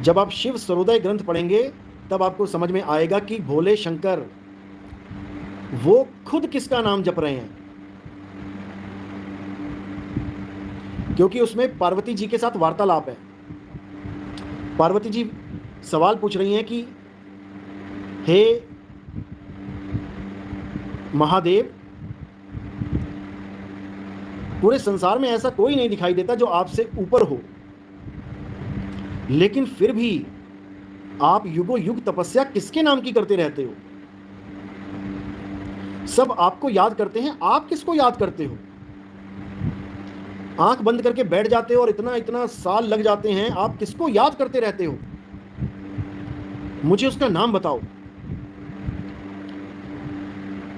जब आप शिव सर्वोदय ग्रंथ पढ़ेंगे तब आपको समझ में आएगा कि भोले शंकर वो खुद किसका नाम जप रहे हैं, क्योंकि उसमें पार्वती जी के साथ वार्तालाप है। पार्वती जी सवाल पूछ रही हैं कि हे महादेव, पूरे संसार में ऐसा कोई नहीं दिखाई देता जो आपसे ऊपर हो, लेकिन फिर भी आप युगों युग तपस्या किसके नाम की करते रहते हो? सब आपको याद करते हैं, आप किसको याद करते हो? आंख बंद करके बैठ जाते हो और इतना इतना साल लग जाते हैं, आप किसको याद करते रहते हो? मुझे उसका नाम बताओ।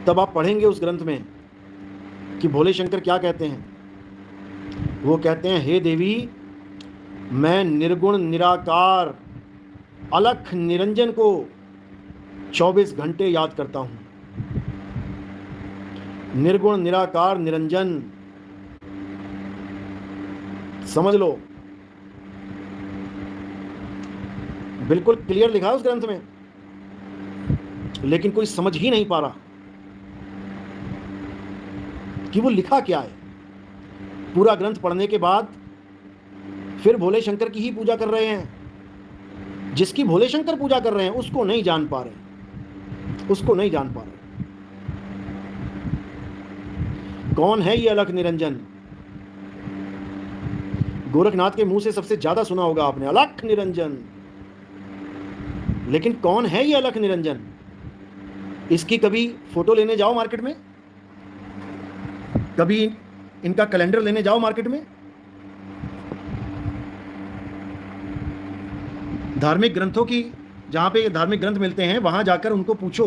तब आप पढ़ेंगे उस ग्रंथ में कि भोले शंकर क्या कहते हैं। वो कहते हैं, हे देवी, मैं निर्गुण निराकार अलख निरंजन को 24 घंटे याद करता हूं। निर्गुण निराकार निरंजन, समझ लो, बिल्कुल क्लियर लिखा है उस ग्रंथ में, लेकिन कोई समझ ही नहीं पा रहा कि वो लिखा क्या है। पूरा ग्रंथ पढ़ने के बाद फिर भोले शंकर की ही पूजा कर रहे हैं। जिसकी भोले शंकर पूजा कर रहे हैं उसको नहीं जान पा रहे, उसको नहीं जान पा रहे। कौन है ये अलख निरंजन? गोरखनाथ के मुंह से सबसे ज्यादा सुना होगा आपने, अलख निरंजन। लेकिन कौन है ये अलख निरंजन? इसकी कभी फोटो लेने जाओ मार्केट में, कभी इनका कैलेंडर लेने जाओ मार्केट में, धार्मिक ग्रंथों की, जहां पे धार्मिक ग्रंथ मिलते हैं वहां जाकर उनको पूछो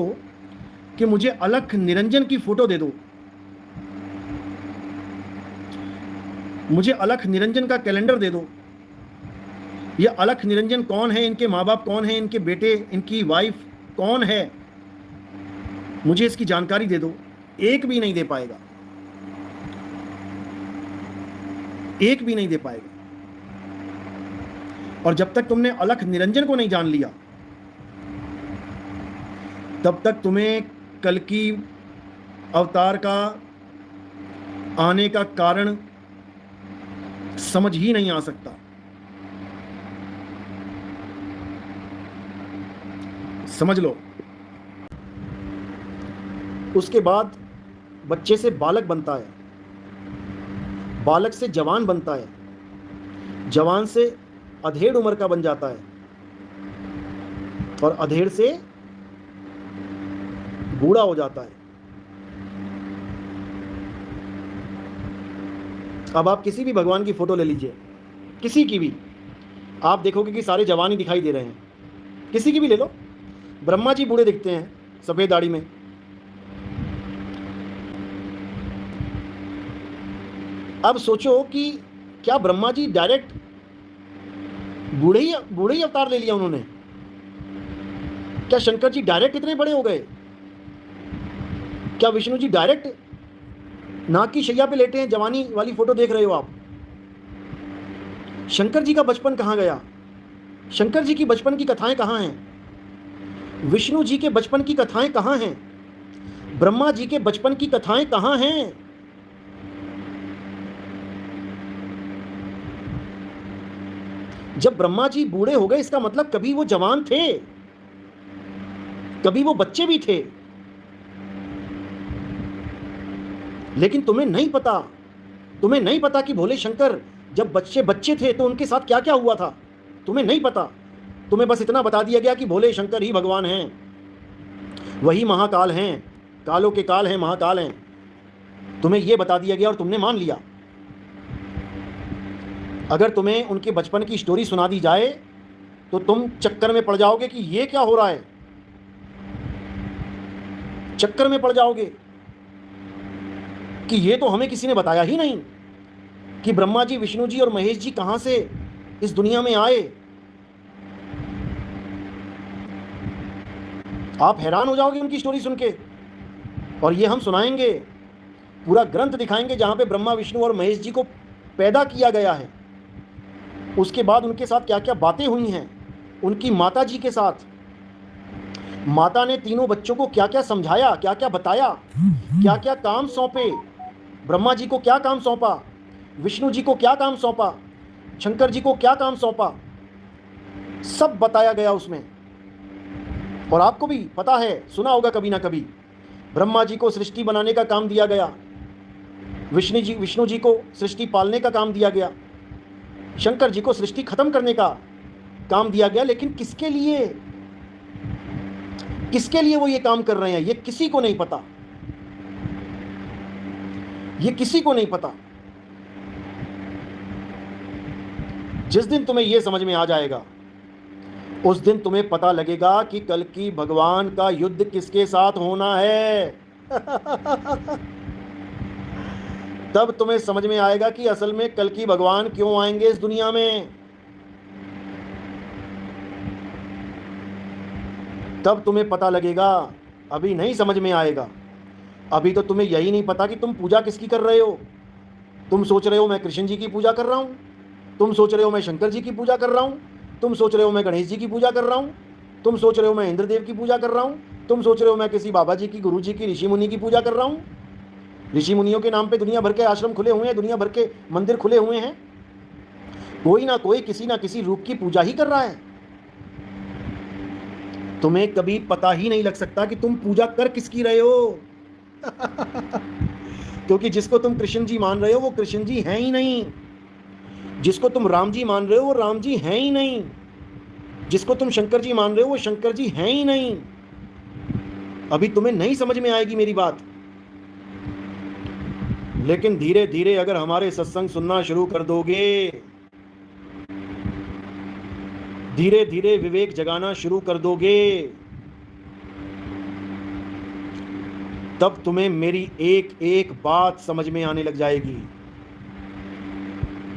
कि मुझे अलख निरंजन की फोटो दे दो, मुझे अलख निरंजन का कैलेंडर दे दो। ये अलख निरंजन कौन है, इनके माँ बाप कौन है, इनके बेटे, इनकी वाइफ कौन है, मुझे इसकी जानकारी दे दो। एक भी नहीं दे पाएगा, एक भी नहीं दे पाएगा। और जब तक तुमने अलख निरंजन को नहीं जान लिया तब तक तुम्हें कल्कि अवतार का आने का कारण समझ ही नहीं आ सकता। समझ लो। उसके बाद बच्चे से बालक बनता है, बालक से जवान बनता है, जवान से अधेड़ उम्र का बन जाता है, और अधेड़ से बूढ़ा हो जाता है। अब आप किसी भी भगवान की फोटो ले लीजिए, किसी की भी, आप देखोगे कि सारे जवान ही दिखाई दे रहे हैं। किसी की भी ले लो, ब्रह्मा जी बूढ़े दिखते हैं सफेद दाढ़ी में, अब सोचो कि क्या ब्रह्मा जी डायरेक्ट बूढ़े ही अवतार ले लिया उन्होंने? क्या शंकर जी डायरेक्ट इतने बड़े हो गए? क्या विष्णु जी डायरेक्ट नाग की शैया पे लेटे हैं? जवानी वाली फोटो देख रहे हो आप। शंकर जी का बचपन कहाँ गया? शंकर जी की बचपन की कथाएं कहाँ हैं? विष्णु जी के बचपन की कथाएं कहाँ हैं? ब्रह्मा जी के बचपन की कथाएं कहाँ हैं? जब ब्रह्मा जी बूढ़े हो गए इसका मतलब कभी वो जवान थे, कभी वो बच्चे भी थे। लेकिन तुम्हें नहीं पता, तुम्हें नहीं पता कि भोले शंकर जब बच्चे थे तो उनके साथ क्या क्या हुआ था। तुम्हें नहीं पता। तुम्हें बस इतना बता दिया गया कि भोले शंकर ही भगवान हैं, वही महाकाल हैं, कालों के काल हैं, महाकाल हैं। तुम्हें यह बता दिया गया और तुमने मान लिया। अगर तुम्हें उनके बचपन की स्टोरी सुना दी जाए तो तुम चक्कर में पड़ जाओगे कि ये क्या हो रहा है, चक्कर में पड़ जाओगे कि ये तो हमें किसी ने बताया ही नहीं कि ब्रह्मा जी, विष्णु जी और महेश जी कहां से इस दुनिया में आए। आप हैरान हो जाओगे उनकी स्टोरी सुन के। और ये हम सुनाएंगे, पूरा ग्रंथ दिखाएंगे जहां पे ब्रह्मा, विष्णु और महेश जी को पैदा किया गया है, उसके बाद उनके साथ क्या क्या बातें हुई हैं, उनकी माता जी के साथ माता ने तीनों बच्चों को क्या क्या समझाया, क्या क्या बताया, क्या क्या काम सौंपे, ब्रह्मा जी को क्या काम सौंपा, विष्णु जी को क्या काम सौंपा, शंकर जी को क्या काम सौंपा, सब बताया गया उसमें। और आपको भी पता है, सुना होगा कभी ना कभी, ब्रह्मा जी को सृष्टि बनाने का काम दिया गया, विष्णु जी को सृष्टि पालने का काम दिया गया, शंकर जी को सृष्टि खत्म करने का काम दिया गया। लेकिन किसके लिए, किसके लिए वो ये काम कर रहे हैं, ये किसी को नहीं पता, ये किसी को नहीं पता। जिस दिन तुम्हें ये समझ में आ जाएगा, उस दिन तुम्हें पता लगेगा कि कल की भगवान का युद्ध किसके साथ होना है। तब तुम्हें समझ में आएगा कि असल में कल की भगवान क्यों आएंगे इस दुनिया में। तब तुम्हें पता लगेगा, अभी नहीं समझ में आएगा। अभी तो तुम्हें यही नहीं पता कि तुम पूजा किसकी कर रहे हो। तुम सोच रहे हो मैं कृष्ण जी की पूजा कर रहा हूं, तुम सोच रहे हो मैं शंकर जी की पूजा कर रहा हूं, तुम सोच रहे हो मैं गणेश जी की पूजा कर रहा हूं, तुम सोच रहे हो मैं इंद्रदेव की पूजा कर रहा हूं, तुम सोच रहे हो मैं किसी बाबा जी की, गुरु जी की, ऋषि मुनि की पूजा कर रहा हूं। ऋषि मुनियों के नाम पे दुनिया भर के आश्रम खुले हुए हैं, दुनिया भर के मंदिर खुले हुए हैं। कोई ना कोई किसी ना किसी रूप की पूजा ही कर रहा है। तुम्हें कभी पता ही नहीं लग सकता कि तुम पूजा कर किसकी रहे हो। क्योंकि जिसको तुम कृष्ण जी मान रहे हो वो कृष्ण जी हैं ही नहीं, जिसको तुम राम जी मान रहे हो वो राम जी हैं ही नहीं, जिसको तुम शंकर जी मान रहे हो वो शंकर जी हैं ही नहीं। अभी तुम्हें नहीं समझ में आएगी मेरी बात, लेकिन धीरे धीरे अगर हमारे सत्संग सुनना शुरू कर दोगे, धीरे धीरे विवेक जगाना शुरू कर दोगे, तब तुम्हें मेरी एक एक बात समझ में आने लग जाएगी।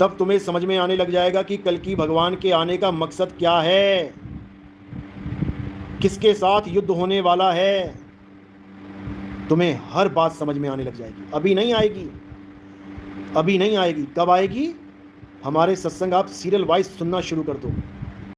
तब तुम्हें समझ में आने लग जाएगा कि कल की भगवान के आने का मकसद क्या है, किसके साथ युद्ध होने वाला है। तुम्हें हर बात समझ में आने लग जाएगी। अभी नहीं आएगी, अभी नहीं आएगी। कब आएगी? हमारे सत्संग आप सीरियल वाइज सुनना शुरू कर दो।